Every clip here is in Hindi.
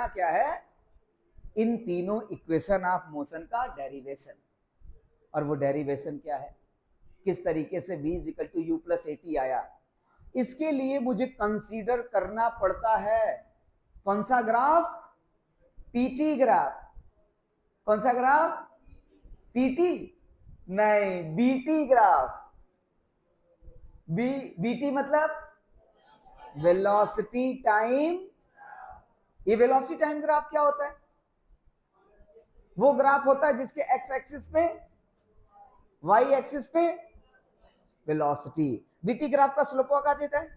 क्या है, इन तीनों इक्वेशन ऑफ मोशन का डेरिवेशन। और वो डेरिवेशन क्या है, किस तरीके से v is equal to U plus AT आया, इसके लिए मुझे कंसीडर करना पड़ता है कौन सा ग्राफ, पीटी ग्राफ। कौन सा ग्राफ, पीटी नहीं, बीटी ग्राफ। बीटी मतलब वेलोसिटी टाइम। ये वेलोसिटी टाइम ग्राफ क्या होता है, वो ग्राफ होता है जिसके एक्स एक्सिस पे, वाई एक्सिस पे वेलोसिटी। बीटी ग्राफ का स्लोप का देता है,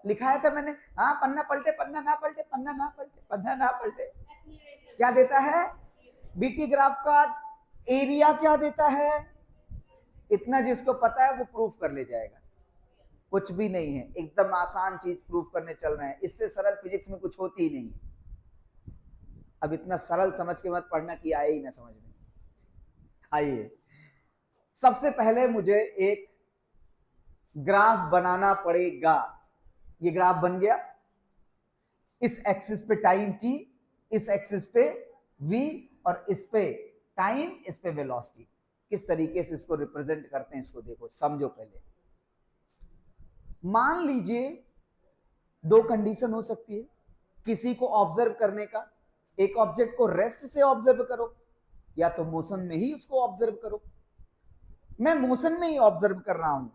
लिखाया था मैंने, हाँ पन्ना पलटे पन्ना ना पलटे, पन्ना ना पलटे पन्ना ना पलटे। क्या देता है बीटी ग्राफ का, एरिया क्या देता है, इतना जिसको पता है वो प्रूफ कर ले जाएगा। कुछ भी नहीं है, एकदम आसान चीज प्रूफ करने चल रहे हैं, इससे सरल फिजिक्स में कुछ होती ही नहीं। अब इतना सरल समझ के मत पढ़ना कि आए ही ना समझ में। आइए, सबसे पहले मुझे एक ग्राफ बनाना पड़ेगा। ये ग्राफ बन गया, इस एक्सिस पे टाइम t, इस एक्सिस पे v, और इस पे टाइम, इस पे वेलोसिटी। किस तरीके से इसको रिप्रेजेंट करते हैं इसको देखो, समझो पहले। मान लीजिए दो कंडीशन हो सकती है किसी को ऑब्जर्व करने का, एक ऑब्जेक्ट को रेस्ट से ऑब्जर्व करो या तो मोशन में ही उसको ऑब्जर्व करो। मैं मोशन में ही ऑब्जर्व कर रहा हूं,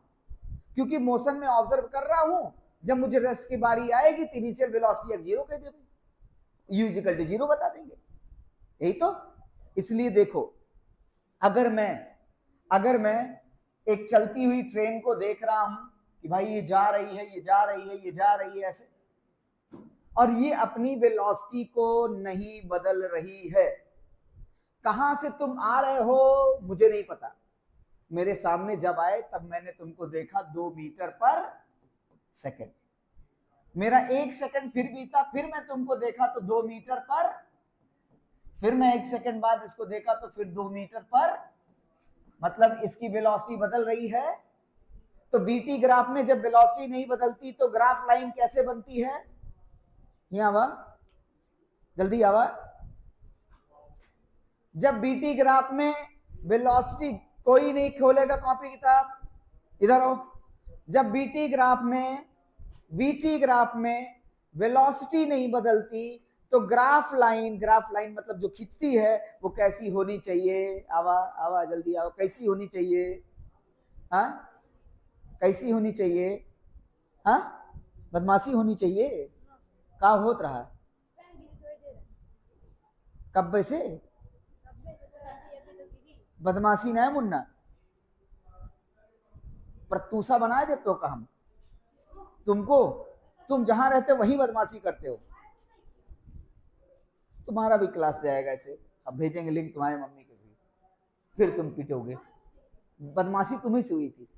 क्योंकि मोशन में ऑब्जर्व कर रहा हूं, जब मुझे रेस्ट की बारी आएगी तो इनिशियल वेलोसिटी जीरो कह देंगे, u इक्वल टू जीरो बता देंगे, यही तो। इसलिए देखो, अगर मैं एक चलती हुई ट्रेन को देख रहा हूं कि भाई ये जा रही है, ये जा रही है, ये जा रही है ऐसे, और ये अपनी वेलोसिटी को नहीं बदल रही है। कहां से तुम आ रहे हो मुझे नहीं पता, मेरे सामने जब आए तब मैंने तुमको देखा 2 मीटर पर सेकंड, मेरा 1 सेकंड फिर बीता, फिर मैं तुमको देखा तो 2 मीटर पर, फिर मैं 1 सेकंड बाद इसको देखा तो फिर 2 मीटर पर, मतलब इसकी वेलोसिटी बदल रही है। तो बीटी ग्राफ में जब वेलोसिटी नहीं बदलती तो ग्राफ लाइन कैसे बनती है, यहां आवा, जल्दी आवा। जब बीटी ग्राफ में वेलोसिटी, कोई नहीं खोलेगा कॉपी किताब, इधर आओ। जब बीटी ग्राफ में वेलोसिटी नहीं बदलती तो ग्राफ लाइन मतलब जो खींचती है वो कैसी होनी चाहिए, आवा जल्दी आओ, कैसी होनी चाहिए, हाँ कैसी होनी चाहिए, हाँ बदमाशी होनी चाहिए, का होत रहा कब से बदमाशी ना है मुन्ना, प्रतूषा बनाए दे तो का हम तुमको, तुम जहां रहते हो वहीं बदमाशी करते हो। तुम्हारा भी क्लास जाएगा ऐसे, अब भेजेंगे लिंक तुम्हारे मम्मी के भी, फिर तुम पिटोगे। बदमाशी तुम्ही से हुई थी।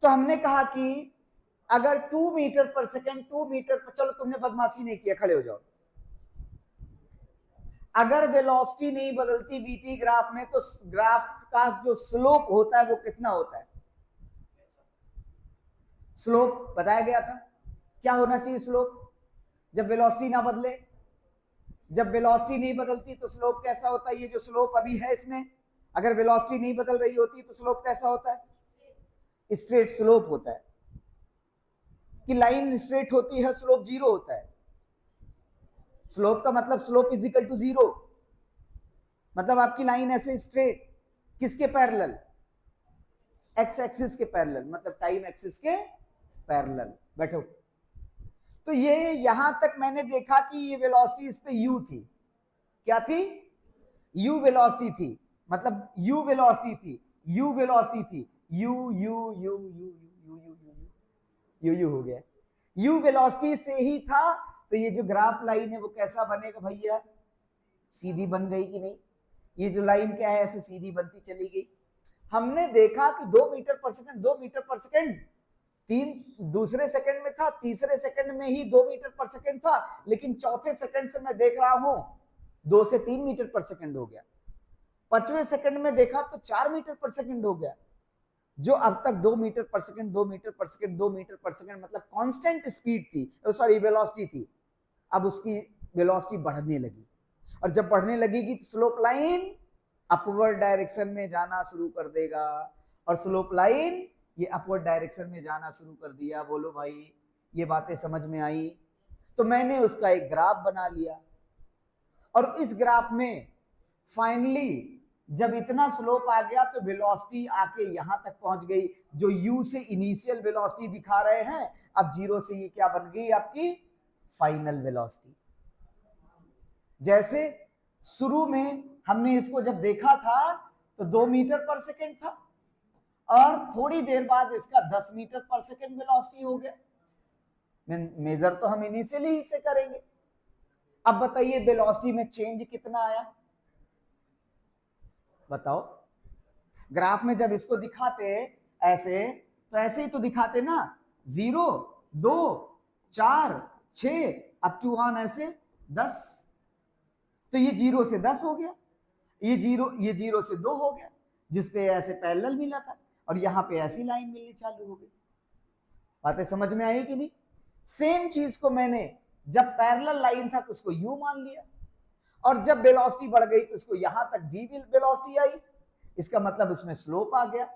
तो हमने कहा कि अगर 2 मीटर पर सेकेंड, 2 मीटर पर, चलो तुमने बदमाशी नहीं किया, खड़े हो जाओ। अगर वेलोसिटी नहीं बदलती बीटी ग्राफ में तो ग्राफ का जो स्लोप होता है वो कितना होता है, स्लोप बताया गया था क्या होना चाहिए स्लोप, जब वेलोसिटी ना बदले। जब वेलोसिटी नहीं बदलती तो स्लोप कैसा होता है, ये जो स्लोप अभी है इसमें, अगर वेलोसिटी नहीं बदल रही होती तो स्लोप कैसा होता है, स्ट्रेट स्लोप होता है। कि लाइन स्ट्रेट होती है, स्लोप जीरो होता है। स्लोप का मतलब slope is equal to zero, मतलब आपकी लाइन ऐसे स्ट्रेट, किसके पैरेलल, एक्स एक्सिस के पैरेलल, मतलब टाइम एक्सिस के पैरेलल। बैठो। तो ये यहां तक मैंने देखा कि ये वेलोसिटी इस पे u थी, क्या थी, u वेलोसिटी थी, मतलब u वेलोसिटी थी, u वेलोसिटी थी, u u u u u u u u हो गया, u वेलोसिटी से ही था। तो ये जो ग्राफ लाइन है वो कैसा बनेगा भैया, सीधी बन गई कि नहीं, ये जो लाइन क्या है ऐसे सीधी बनती चली गई। हमने देखा कि 2 मीटर पर सेकंड, 2 मीटर पर सेकंड, दूसरे सेकंड में था, तीसरे सेकंड में ही 2 मीटर पर सेकंड था, लेकिन चौथे सेकंड से मैं देख रहा हूं 2 से 3 मीटर पर सेकंड हो गया, 5वें सेकंड में देखा तो 4 मीटर पर सेकंड हो गया। जो अब तक 2 मीटर पर सेकंड 2 मीटर पर सेकंड 2 मीटर पर सेकंड मतलब कांस्टेंट स्पीड थी, सॉरी वेलोसिटी थी, अब उसकी वेलोसिटी बढ़ने लगी, और जब बढ़ने लगेगी तो स्लोप लाइन अपवर्ड डायरेक्शन में जाना शुरू कर देगा, और स्लोप लाइन ये अपवर्ड डायरेक्शन में जाना शुरू कर दिया। बोलो भाई ये बातें समझ में आई? तो मैंने उसका एक ग्राफ बना लिया, और इस ग्राफ में फाइनली जब इतना स्लोप आ गया तो वेलोसिटी आके यहां तक पहुंच गई, जो u से इनिशियल वेलोसिटी दिखा रहे हैं, अब 0 से ये क्या बन गई आपकी फाइनल वेलोसिटी। जैसे शुरू में हमने इसको जब देखा था तो 2 मीटर पर सेकंड था, और थोड़ी देर बाद इसका 10 मीटर पर सेकंड वेलोसिटी हो गया। मेजर तो हम इनिशियली ही से करेंगे। अब बताइए वेलोसिटी में चेंज कितना आया, बताओ। ग्राफ में जब इसको दिखाते ऐसे, तो ऐसे ही तो दिखाते ना, 0 2 4 6 अप टू 1 ऐसे 10, तो ये 0 से 10 हो गया, ये 0 से 2 हो गया, जिसपे ऐसे पैरेलल मिला था, और यहां पे ऐसी लाइन मिलनी चालू हो गई। बातें समझ में आई कि नहीं? सेम चीज को मैंने जब पैरेलल लाइन था तो उसको u मान लिया, और जब वेलोसिटी बढ़ गई तो उसको यहां तक v वेलोसिटी आई, इसका मतलब उसमें स्लोप आ गया।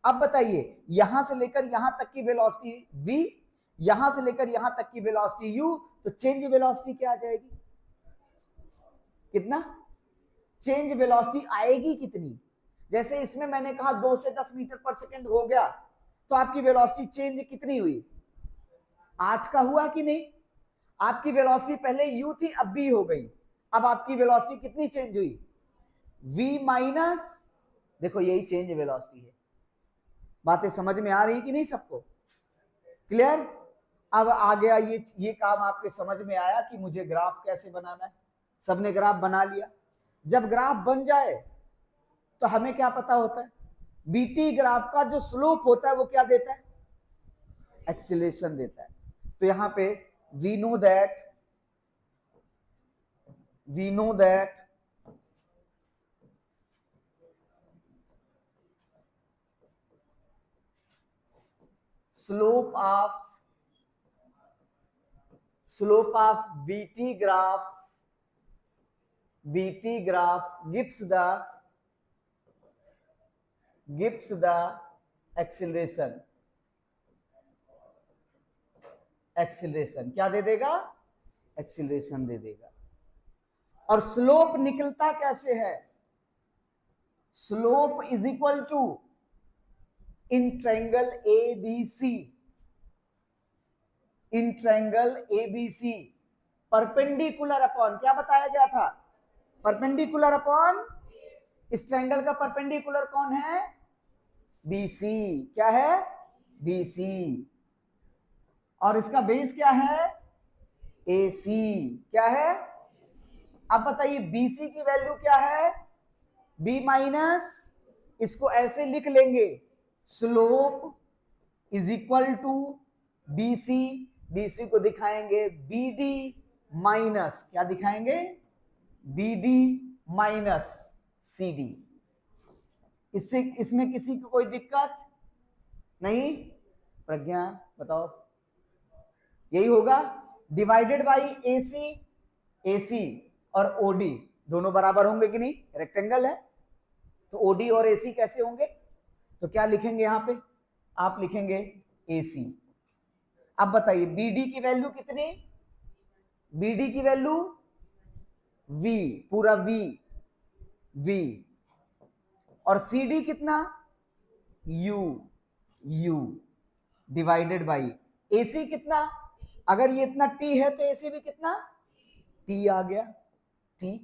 अब बताइए यहां से लेकर यहां तक की वेलोसिटी v, यहां से लेकर यहां तक की वेलोसिटी u, तो चेंज वेलोसिटी क्या आ जाएगी? कितना चेंज वेलोसिटी आएगी कितनी? जैसे इसमें मैंने कहा 2 से 10 मीटर पर सेकंड हो गया, तो आपकी वेलोसिटी चेंज कितनी हुई? 8 का हुआ कि नहीं? आपकी वेलोसिटी पहले u थी, अब v हो गई, अब आपकी वेलोसिटी कितनी चेंज हुई? v माइनस, देखो यही चेंज वेलोसिटी है। बातें समझ में आ रही कि नहीं सबको? क्लियर? अब आ गया ये काम आपके समझ में आया कि मुझे ग्राफ कैसे बनाना है। सबने ग्राफ बना लिया। जब ग्राफ बन जाए तो हमें क्या पता होता है? बीटी ग्राफ का जो स्लोप होता है वो क्या देता है? एक्सीलरेशन देता है। तो यहां पे we know that slope of BT graph gives the acceleration क्या दे देगा? एक्सीलरेशन दे देगा। और स्लोप निकलता कैसे है? Slope is equal to in triangle ABC perpendicular upon, क्या बताया गया था? परपेंडिकुलर अपॉन, इस ट्रायंगल का परपेंडिकुलर कौन है? BC। क्या है? BC। और इसका बेस क्या है? AC। क्या है? अब बताइए BC की वैल्यू क्या है? B माइनस, इसको ऐसे लिख लेंगे, slope is equal to BC को दिखाएंगे BD माइनस, क्या दिखाएंगे? BD minus CD। इसमें किसी को कोई दिक्कत नहीं? प्रज्ञा बताओ। यही होगा, डिवाइडेड बाई AC और OD दोनों बराबर होंगे कि नहीं? रेक्टेंगल है तो OD और AC कैसे होंगे? तो क्या लिखेंगे यहां पे? आप लिखेंगे AC। अब बताइए BD की वैल्यू कितनी? BD की वैल्यू V, पूरा V, और CD कितना? U डिवाइडेड बाई AC कितना? अगर ये इतना T है तो AC भी कितना? T आ गया, T।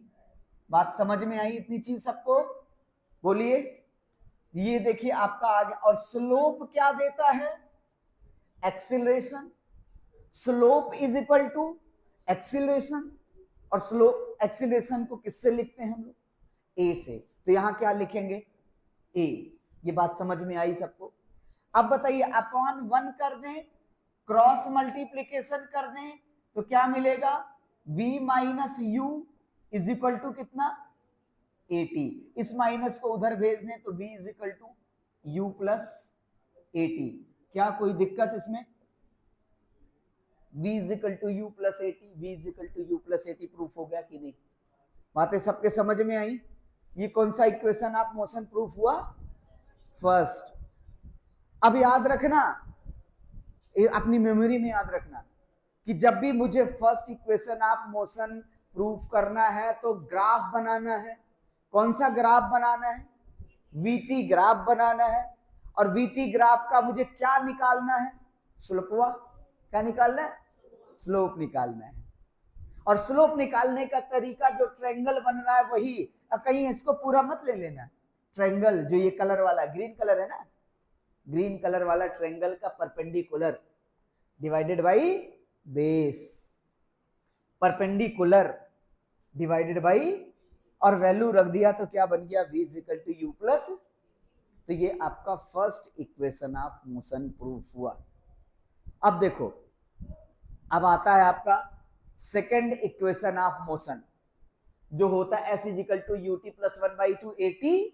बात समझ में आई इतनी चीज सबको? बोलिए। ये देखिए आपका आ गया। और स्लोप क्या देता है? Acceleration. Slope is equal to acceleration, और स्लोप एक्सीलरेशन को किससे लिखते हैं हम लोग? A से। तो यहां क्या लिखेंगे? A। ये बात समझ में आई सबको? अब बताइए अपॉन 1 कर दें, क्रॉस मल्टीप्लीकेशन कर दें, तो क्या मिलेगा? V minus U is equal to कितना? 80। इस माइनस को उधर भेज दें तो V is equal to U plus 80। क्या कोई दिक्कत इसमें? v is equal to U plus 80, v is equal to U plus 80 proof हो गया कि नहीं? बातें सबके समझ में आई? ये कौन सा इक्वेशन ऑफ मोशन प्रूफ हुआ? फर्स्ट। अब याद रखना, अपनी मेमोरी में याद रखना कि जब भी मुझे first equation of motion proof करना है तो ग्राफ बनाना है। कौन सा ग्राफ बनाना है? वीटी ग्राफ बनाना है। और वीटी ग्राफ का मुझे क्या निकालना है? स्लोपवा। क्या निकालना है? स्लोप निकालना है। और स्लोप निकालने का तरीका जो ट्रायंगल बन रहा है वही, कहीं इसको पूरा मत ले लेना। ट्रायंगल जो ये कलर वाला ग्रीन कलर है ना, ग्रीन कलर वाला ट्रायंगल का perpendicular divided by base, perpendicular divided by, और वैल्यू रख दिया तो क्या बन गया? v is equal to U plus. तो ये आपका first equation of motion proof हुआ। अब देखो, अब आता है आपका सेकेंड इक्वेशन ऑफ मोशन जो होता है s is equal to U T plus 1/2 AT।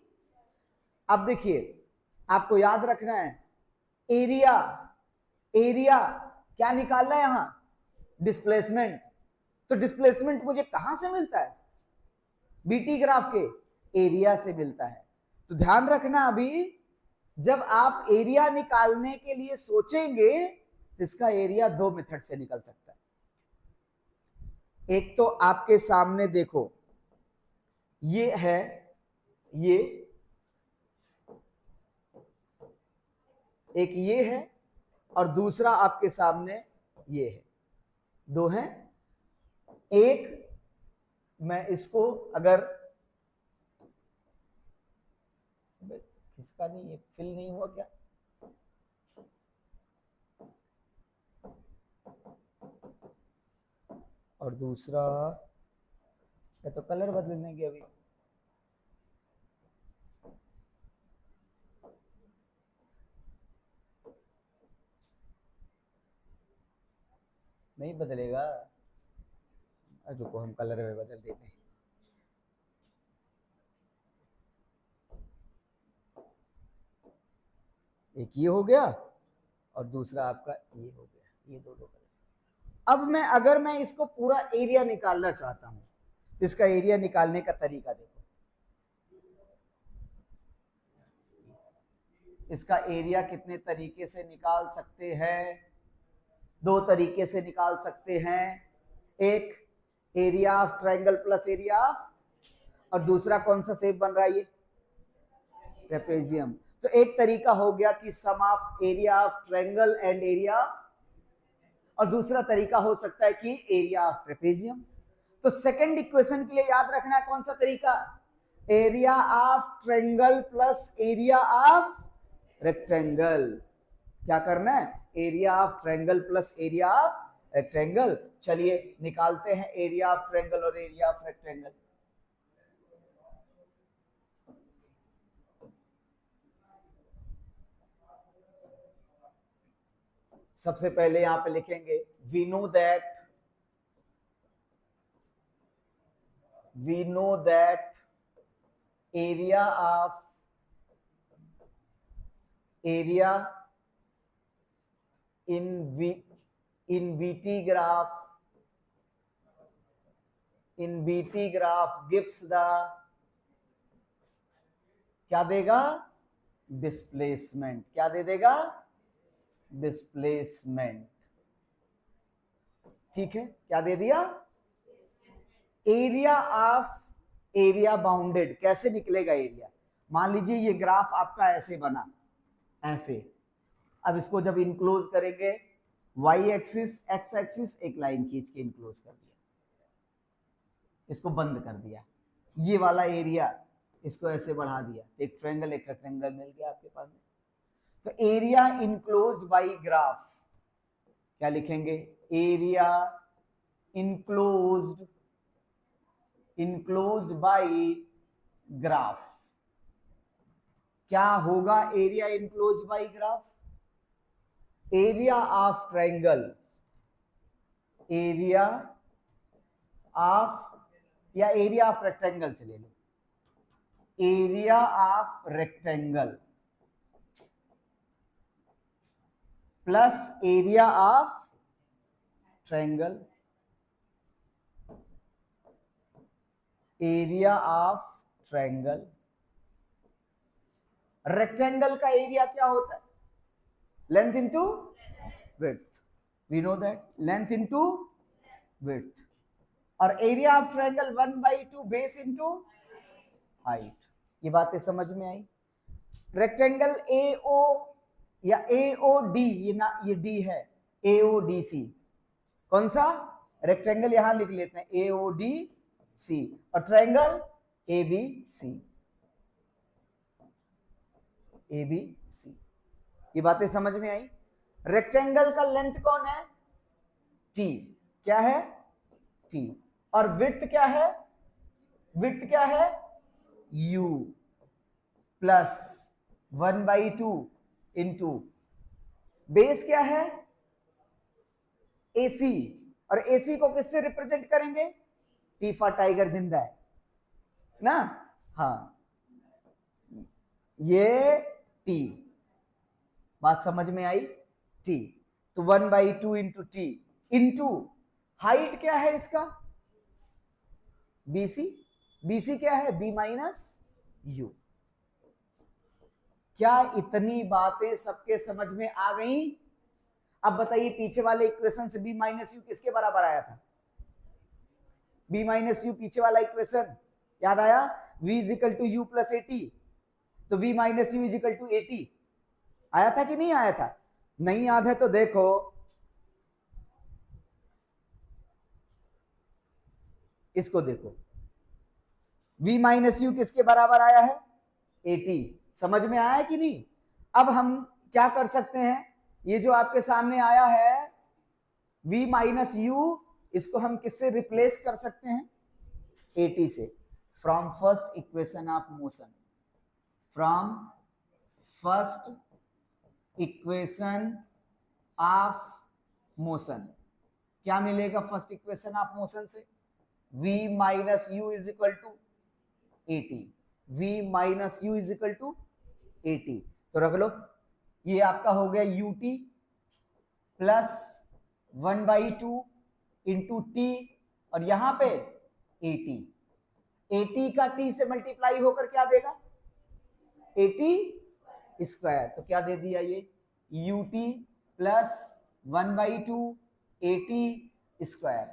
अब देखिए, आपको याद रखना है एरिया, एरिया क्या निकालना है यहां? डिस्प्लेसमेंट। तो डिस्प्लेसमेंट मुझे कहां से मिलता है? बीटी ग्राफ के एरिया से मिलता है। तो ध्यान रखना, अभी जब आप एरिया निकालने के लिए सोचेंगे तो इसका एरिया दो मेथड से निकल सकता है। एक तो आपके सामने देखो, ये है, ये एक, ये है, और दूसरा आपके सामने ये है। दो हैं। एक मैं इसको अगर, किसका नहीं, ये फिल नहीं हुआ क्या? और दूसरा ये तो कलर बदलने की अभी नहीं बदलेगा। रुको, हम कलर में बदल देते हैं। एक ये हो गया और दूसरा आपका ये हो गया, ये दोनों कलर। अब मैं, अगर मैं इसको पूरा एरिया निकालना चाहता हूं तो इसका एरिया निकालने का तरीका देखो। इसका एरिया कितने तरीके से निकाल सकते हैं? दो तरीके से निकाल सकते हैं। एक area of triangle plus area of, और दूसरा कौन सा शेप बन रहा है? ये ट्रेपेजियम। तो एक तरीका हो गया कि sum of area of triangle and area, और दूसरा तरीका हो सकता है कि एरिया ऑफ ट्रेपेजियम। तो सेकंड इक्वेशन के लिए याद रखना है कौन सा तरीका? Area of triangle plus area of rectangle. क्या करना है? Area of triangle plus area of rectangle. चलिए निकालते हैं एरिया ऑफ ट्रायंगल और एरिया ऑफ रेक्टेंगल। सबसे पहले यहां पे लिखेंगे we know that area in VT graph gives the, क्या देगा? डिस्प्लेसमेंट। क्या दे देगा? डिस्प्लेसमेंट। ठीक है, क्या दे दिया? Area of, area bounded. कैसे निकलेगा एरिया? मान लीजिए ये ग्राफ आपका ऐसे बना, ऐसे। अब इसको जब इनक्लोज करेंगे, वाई एक्सिस एक्स एक्सिस, एक लाइन खींच के इनक्लोज कर दिया, इसको बंद कर दिया। ये वाला एरिया इसको ऐसे बढ़ा दिया, एक ट्रायंगल एक रेक्टेंगल मिल गया आपके पास में। तो एरिया इनक्लोज्ड बाय ग्राफ, क्या लिखेंगे? Area enclosed by graph. क्या होगा area enclosed by graph? Area of triangle, area of, या एरिया ऑफ रेक्टेंगल से ले लो, area of rectangle plus area of triangle, area of triangle. Rectangle का एरिया क्या होता है? Length into width, we know that, length into width. और area of triangle 1/2 base into height. ये बातें समझ में आई? रेक्टेंगल AO या AOD, ये D है, AODC। कौन सा? रेक्टेंगल यहां लिख लेते हैं AODC, और ट्रायंगल ABC, ABC। ये बातें समझ में आई? रेक्टेंगल का लेंथ कौन है? T। क्या है? T। और विड्थ क्या है? विड्थ क्या है? U प्लस 1/2 इंटू बेस क्या है? AC। और AC को किससे रिप्रेजेंट करेंगे? T फॉर टाइगर जिंदा है ना? हाँ, ये T। बात समझ में आई? T। तो 1/2 इंटू T इंटू हाइट क्या है इसका? BC। BC क्या है? B minus U। क्या इतनी बातें सबके समझ में आ गई? अब बताइए, पीछे वाले इक्वेशन से B माइनस यू किसके बराबर आया था? B माइनस यू, पीछे वाला इक्वेशन याद आया? V is equal to U plus AT। तो V minus U is equal to AT आया था कि नहीं आया था? नहीं याद है तो देखो, इसको देखो, V माइनस यू किसके बराबर आया है? AT। समझ में आया कि नहीं? अब हम क्या कर सकते हैं, ये जो आपके सामने आया है V माइनस यू, इसको हम किससे रिप्लेस कर सकते हैं? AT से। From first equation of motion, from first equation of motion. क्या मिलेगा फर्स्ट इक्वेशन ऑफ मोशन से? V minus U is equal to AT। V minus U is equal to AT। तो रख लो, ये आपका हो गया UT प्लस 1/2 इंटू T, और यहां पे AT। AT का T से मल्टीप्लाई होकर क्या देगा? AT square. तो क्या दे दिया ये? UT plus 1/2 AT square,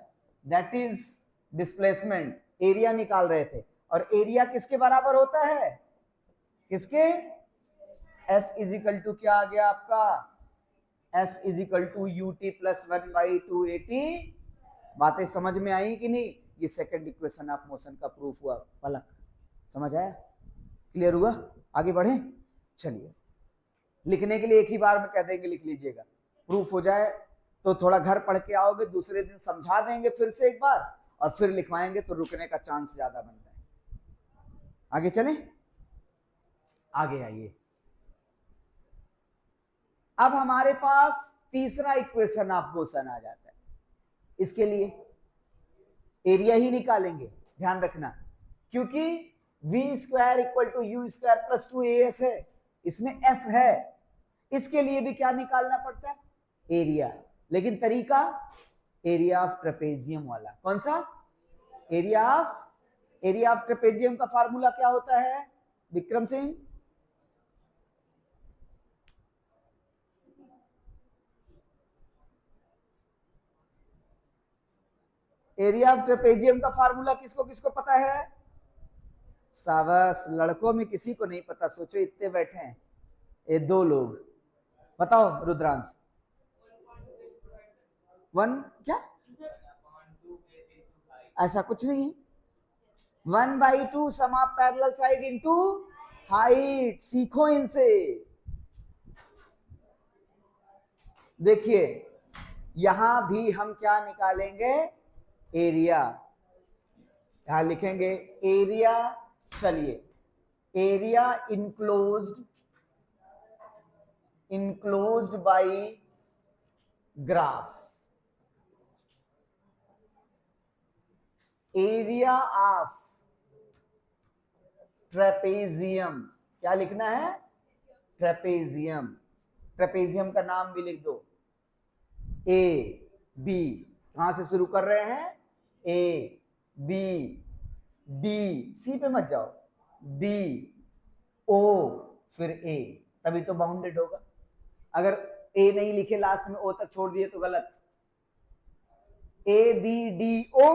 that is displacement. Area निकाल रहे थे, और एरिया किसके बराबर होता है? किसके? S इज इक्वल टू क्या आ गया आपका? S is equal to UT plus 1/2 AT। बातें समझ में आई कि नहीं? ये सेकंड इक्वेशन ऑफ मोशन का प्रूफ हुआ। पलक समझ आया? क्लियर हुआ? आगे बढ़े? चलिए, लिखने के लिए एक ही बार में कह देंगे लिख लीजिएगा, प्रूफ हो जाए तो थोड़ा घर पढ़ के आओगे, दूसरे दिन समझा देंगे फिर से एक बार, और फिर लिखवाएंगे तो रुकने का चांस ज्यादा बनता है। आगे चलें? आगे आइए। अब हमारे पास तीसरा इक्वेशन ऑफ मोशन आ जाता है। इसके लिए एरिया ही निकालेंगे, ध्यान रखना, क्योंकि V square equal to U square plus 2AS है, इसमें S है। इसके लिए भी क्या निकालना पड़ता है? एरिया। लेकिन तरीका एरिया ऑफ ट्रेपेजियम वाला। कौन सा? एरिया ऑफ ट्रेपेजियम का फार्मूला क्या होता है Vikram Singh? Area of trapezium का फार्मूला किसको किसको पता है? सावस, लड़कों में किसी को नहीं पता। सोचो इतने बैठे हैं, ये 2 लोग। बताओ रुद्रांश। 1 क्या? ऐसा कुछ नहीं है। 1/2 sum of parallel side into height. सीखो इनसे। देखिए, यहां भी हम क्या निकालेंगे? एरिया। यहां लिखेंगे एरिया। चलिए, area enclosed by graph. Area of trapezium. क्या लिखना है? ट्रेपेजियम। ट्रेपेजियम का नाम भी लिख दो, ए बी, कहां से शुरू कर रहे हैं, ए बी डी, सी पे मत जाओ, डी ओ फिर ए, तभी तो बाउंडेड होगा। अगर ए नहीं लिखे लास्ट में, ओ तक छोड़ दिए तो गलत। A B D O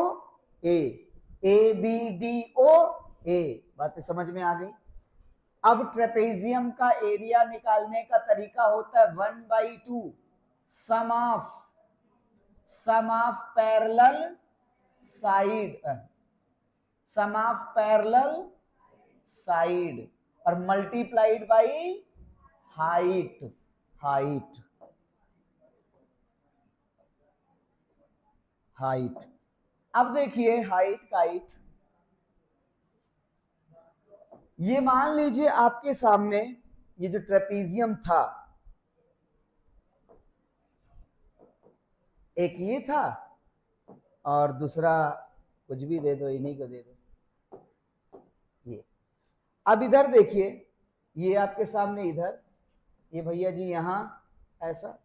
A B D O A, बातें समझ में आ गई। अब ट्रेपेजियम का एरिया निकालने का तरीका होता है 1/2 सम ऑफ पैरेलल साइड और मल्टीप्लाइड बाई हाइट। अब देखिए हाइट, ये मान लीजिए आपके सामने ये जो ट्रेपेजियम था, एक ये था और दूसरा कुछ भी दे दो, इन्हीं को दे दो ये। अब इधर देखिए, ये आपके सामने इधर, ये भैया जी यहां ऐसा,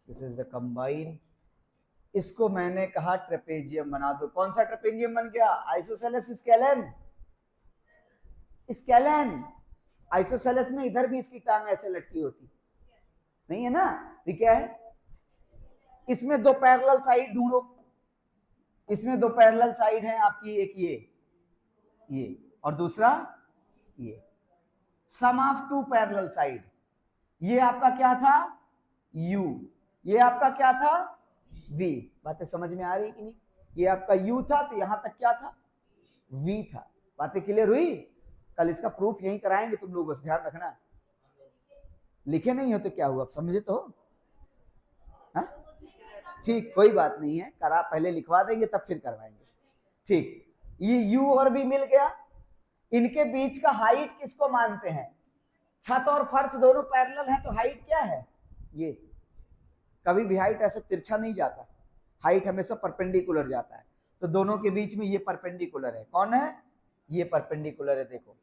दिस इज द कंबाइन। इसको मैंने कहा ट्रेपेजियम बना दो। कौन सा ट्रेपेजियम बन गया, आइसोसेलेस स्केलेन। आइसोसेलेस में इधर भी इसकी टांग ऐसे लटकी होती नहीं है ना, तो क्या है, इसमें दो पैरेलल साइड ढूंढो। इसमें दो पैरेलल साइड हैं आपकी, एक ये और दूसरा ये, सम ऑफ टू पैरेलल साइड। ये आपका क्या था, u, ये आपका क्या था, v। बातें समझ में आ रही कि नहीं, ये आपका u था तो यहां तक क्या था, v था। बातें क्लियर हुई। कल इसका प्रूफ यहीं कराएंगे तुम लोग, बस ध्यान रखना। लिखे नहीं हो तो क्या हुआ, समझे तो, ठीक, कोई बात नहीं है, करा पहले लिखवा देंगे तब फिर करवाएंगे। ठीक, ये u और v मिल गया। इनके बीच का हाइट किसको मानते हैं, छत और फर्श दोनों पैरेलल हैं तो हाइट क्या है, ये। कभी भी हाइट ऐसा तिरछा नहीं जाता, हाइट हमेशा परपेंडिकुलर जाता है। तो दोनों के बीच में ये परपेंडिकुलर है, कौन है, ये परपेंडिकुलर है। देखो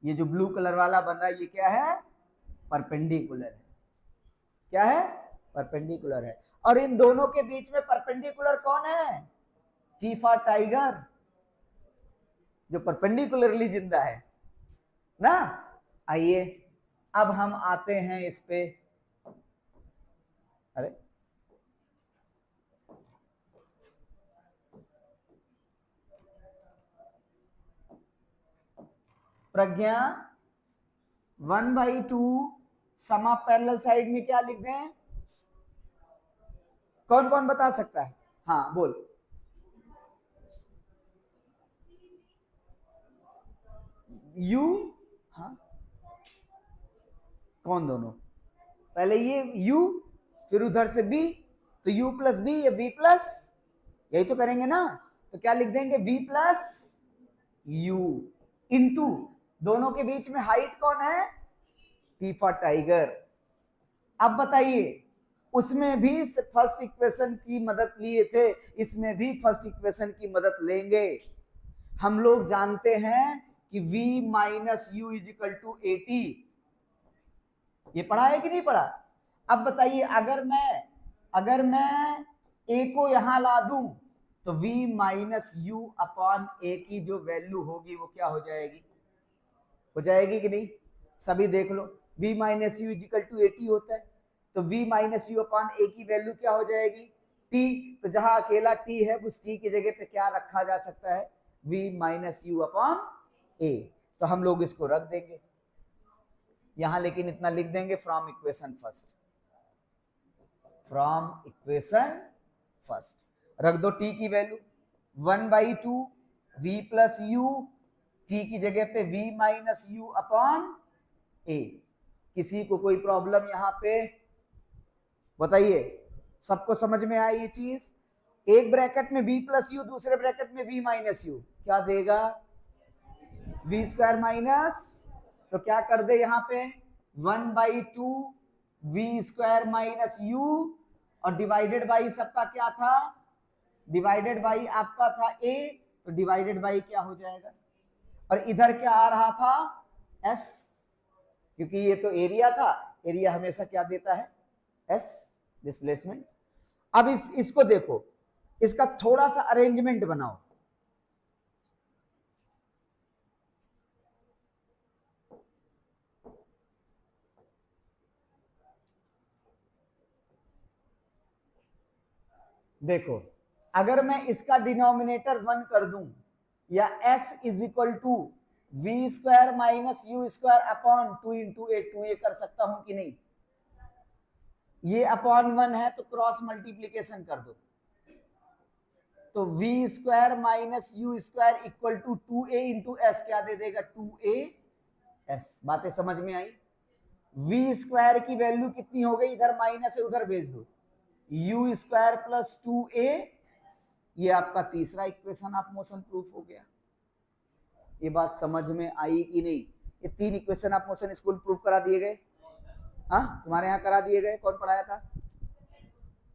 ये जो ब्लू कलर वाला बन रहा है, ये क्या है, परपेंडिकुलर है। क्या है, परपेंडिकुलर है। और इन दोनों के बीच में परपेंडिकुलर कौन है, टी फॉर टाइगर, जो परपेंडिकुलरली जिंदा है ना। आइए अब हम आते हैं इस पे, अरे प्रज्ञा 1/2 सम ऑफ पैरेलल साइड में क्या लिख दें, कौन कौन बता सकता है, हाँ बोल। u, हाँ कौन दोनों, पहले ये u फिर उधर से b, तो u प्लस b या v प्लस, यही तो करेंगे ना। तो क्या लिख देंगे, v प्लस u इंटू, दोनों के बीच में हाइट कौन है, टी फॉर टाइगर। अब बताइए, उसमें भी फर्स्ट इक्वेशन की मदद लिए थे, इसमें भी फर्स्ट इक्वेशन की मदद लेंगे। हम लोग जानते हैं कि v minus U is equal to 80, ये पढ़ा है कि नहीं पढ़ा। अब बताइए, अगर मैं a को यहां ला दूं तो v minus U upon a की जो वैल्यू होगी वो क्या हो जाएगी, हो जाएगी कि नहीं, सभी देख लो। v minus U is equal to 80 होता है, तो v minus U upon a की वैल्यू क्या हो जाएगी, t। तो जहां अकेला t है उस t की जगह पे क्या रखा जा सकता है, v minus U upon a। तो हम लोग इसको रख देंगे यहां, लेकिन इतना लिख देंगे फ्रॉम इक्वेशन फर्स्ट, रख दो t की value 1/2 v plus you, t की जगह पे v minus U upon a। किसी को कोई प्रॉब्लम यहां पे बताइए, सबको समझ में आई ये चीज। एक ब्रैकेट में v प्लस यू, दूसरे ब्रैकेट में v माइनस यू, क्या देगा, v स्क्वायर माइनस, तो क्या कर दे यहाँ पे 1/2 v स्क्वायर माइनस यू, और डिवाइडेड बाई सबका क्या था, डिवाइडेड बाई आपका था a, तो डिवाइडेड बाई क्या हो जाएगा, और इधर क्या आ रहा था, एस, क्योंकि ये तो एरिया था, एरिया हमेशा क्या देता है, एस, डिस्प्लेसमेंट। अब इसको देखो, इसका थोड़ा सा अरेंजमेंट बनाओ। देखो, अगर मैं इसका डिनोमिनेटर 1 कर दूं, या s is equal to v square minus you square upon 2 into a, 2 कर सकता हूं कि नहीं? ये अपॉन 1 है तो क्रॉस मल्टीप्लीकेशन कर दो, तो V square minus you square equal to 2a into S, क्या दे देगा, 2as। बातें समझ में आई? वी स्क्वायर की वैल्यू कितनी हो गई, इधर माइनस है उधर भेज दो, यू स्क्वायर प्लस 2a, ये आपका तीसरा इक्वेशन ऑफ मोशन प्रूफ हो गया। ये बात समझ में आई कि नहीं? ये 3 equation of motion school proof करा दिए गए, हाँ तुम्हारे यहाँ करा दिए गए, कौन पढ़ाया था?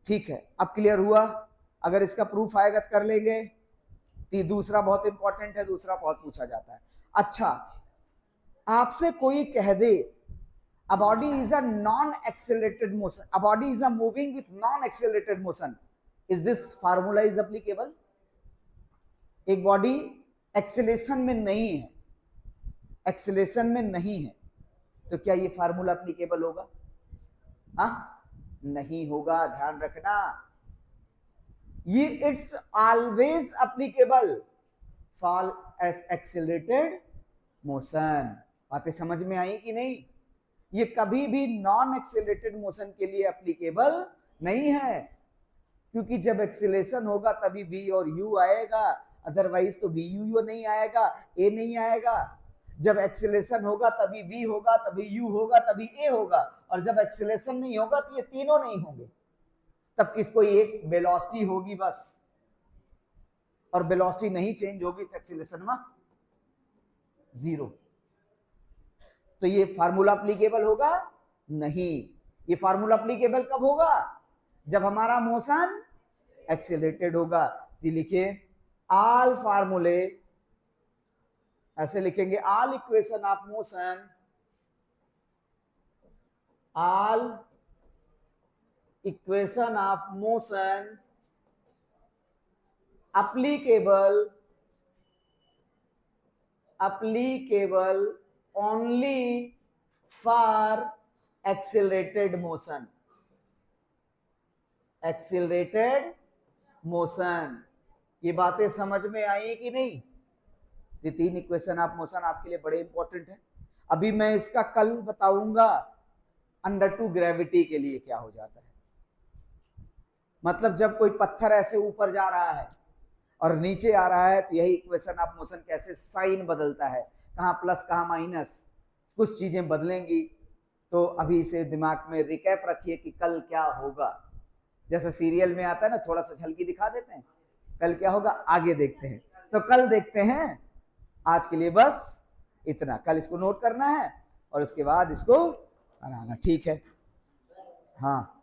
ठीक है, अब क्लियर हुआ। अगर इसका प्रूफ आएगा तो कर लेंगे। दूसरा बहुत इंपॉर्टेंट है, दूसरा बहुत पूछा जाता है। अच्छा, आपसे कोई कह दे a body is a non-accelerated motion, a body is a moving with non-accelerated motion, is this formula is applicable? एक बॉडी एक्सेलेरेशन में नहीं है, एक्सेलेरेशन में नहीं है, तो क्या ये फार्मूला एप्लीकेबल होगा? नहीं होगा, ध्यान रखना। ये it's always applicable for accelerated motion. बातें समझ में आई कि नहीं? ये कभी भी नॉन एक्सेलरेटेड मोशन के लिए एप्लीकेबल नहीं है, क्योंकि जब एक्सेलरेशन होगा तभी v और u आएगा, अदरवाइज तो v u नहीं आएगा, a नहीं आएगा। जब एक्सेलरेशन होगा तभी v होगा, तभी u होगा, तभी a होगा, और जब एक्सेलरेशन नहीं होगा तो ये तीनों नहीं होंगे। तब किसको एक वेलोसिटी होगी बस, और वेलोसिटी नहीं चेंज होगी तो एक्सेलरेशन में 0। तो ये फार्मूला एप्लीकेबल होगा नहीं। ये फार्मूला एप्लीकेबल कब होगा? जब हमारा मोशन एक्सेलरेटेड होगा। ये लिखिए, ऑल फार्मूले, ऐसे लिखेंगे, all equation of motion, all equation of motion applicable only for accelerated motion, accelerated motion। ये बातें समझ में आई कि नहीं? ये 3 इक्वेशन ऑफ मोशन आपके लिए बड़े इंपॉर्टेंट है। अभी मैं इसका कल बताऊंगा अंडर टू ग्रेविटी के लिए क्या हो जाता है। मतलब जब कोई पत्थर ऐसे ऊपर जा रहा है और नीचे आ रहा है तो यही इक्वेशन ऑफ मोशन कैसे साइन बदलता है, कहाँ प्लस कहाँ माइनस, कुछ चीजें बदलेंगी। तो अभी इसे दिमाग में रिकैप रखिए कि कल क्या होगा। जैसे सीरियल में आता है ना, थोड़ा सा झलकी दिखा देते हैं, कल क्या होगा आगे देखते हैं। तो कल देखते हैं, आज के लिए बस इतना। कल इसको नोट करना है और उसके बाद इसको कराना, ठीक है? हाँ।